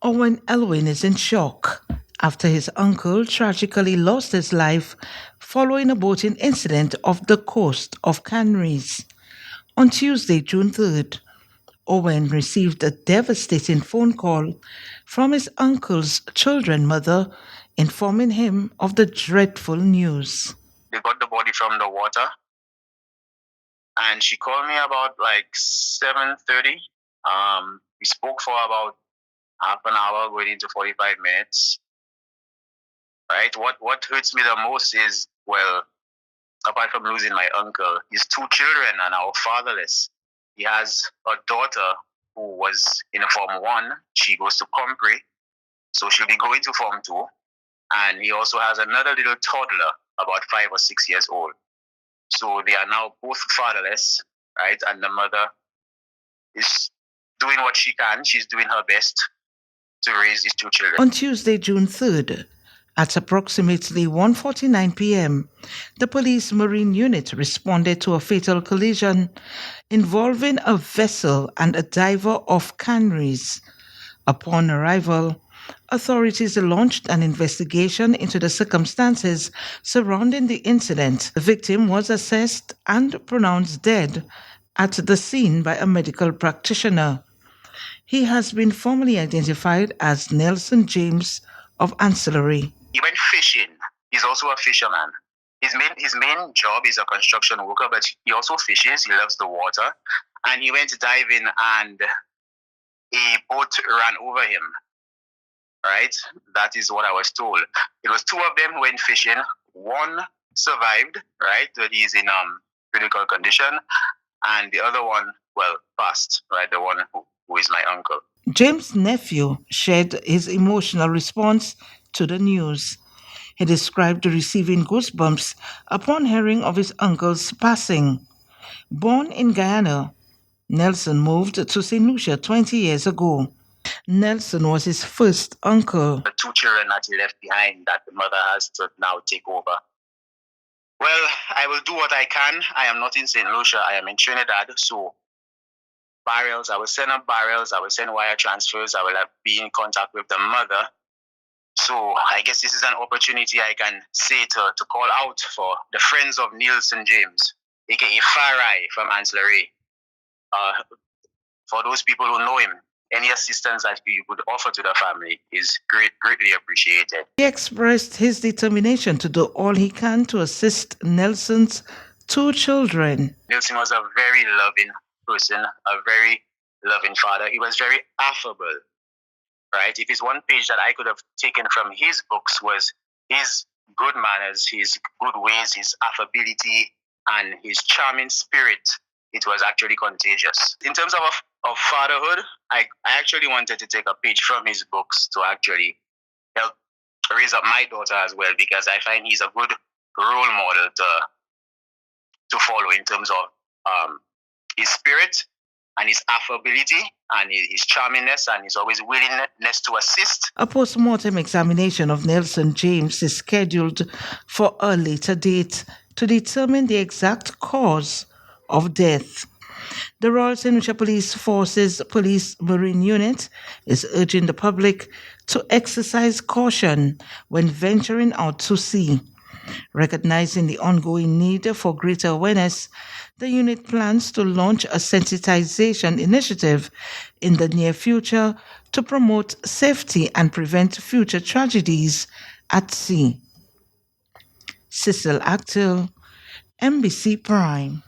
Owen Elwin is in shock after his uncle tragically lost his life following a boating incident off the coast of Canaries. On Tuesday, June 3rd, Owen received a devastating phone call from his uncle's children mother informing him of the dreadful news. They got the body from the water, and she called me about like 7:30. We spoke for about half an hour, going into 45 minutes. Right? What hurts me the most is, well, apart from losing my uncle, his two children are now fatherless. He has a daughter who was in Form 1. She goes to Compre, so she'll be going to Form 2. And he also has another little toddler, about 5 or 6 years old. So they are now both fatherless, right? And the mother is doing what she can. She's doing her best to raise these two children. On Tuesday, June 3rd, at approximately 1:49 p.m., the police marine unit responded to a fatal collision involving a vessel and a diver off Canaries. Upon arrival, authorities launched an investigation into the circumstances surrounding the incident. The victim was assessed and pronounced dead at the scene by a medical practitioner. He has been formally identified as Nelson James of Anse-La-Raye. He went fishing. He's also a fisherman. His main job is a construction worker, but he also fishes. He loves the water. And he went diving, and a boat ran over him. Right? That is what I was told. It was two of them who went fishing. One survived, right? But he's in critical condition. And the other one, well, passed, right? The one who is my uncle. James' nephew shared his emotional response to the news. He described receiving goosebumps upon hearing of his uncle's passing. Born in Guyana, Nelson moved to St. Lucia 20 years ago. Nelson was his first uncle. The two children that he left behind that the mother has to now take over. Well, I will do what I can. I am not in St. Lucia. I am in Trinidad. So barrels, I will send up barrels. I will send wire transfers. I will be in contact with the mother. So I guess this is an opportunity I can say to call out for the friends of Nelson James, aka FARI from Anse-La-Raye. For those people who know him, any assistance that you could offer to the family is greatly appreciated. He expressed his determination to do all he can to assist Nelson's two children. Nelson was a very loving person, a very loving father. He was very affable, right? If it's one page that I could have taken from his books was his good manners, his good ways, his affability, and his charming spirit. It was actually contagious. In terms of fatherhood, I actually wanted to take a page from his books to actually help raise up my daughter as well, because I find he's a good role model to follow in terms of his spirit and his affability and his charmingness and his always willingness to assist. A post-mortem examination of Nelson James is scheduled for a later date to determine the exact cause of death. The Royal St. Lucia Police Forces Police Marine Unit is urging the public to exercise caution when venturing out to sea. Recognizing the ongoing need for greater awareness, the unit plans to launch a sensitization initiative in the near future to promote safety and prevent future tragedies at sea. Cecil Actil, MBC Prime.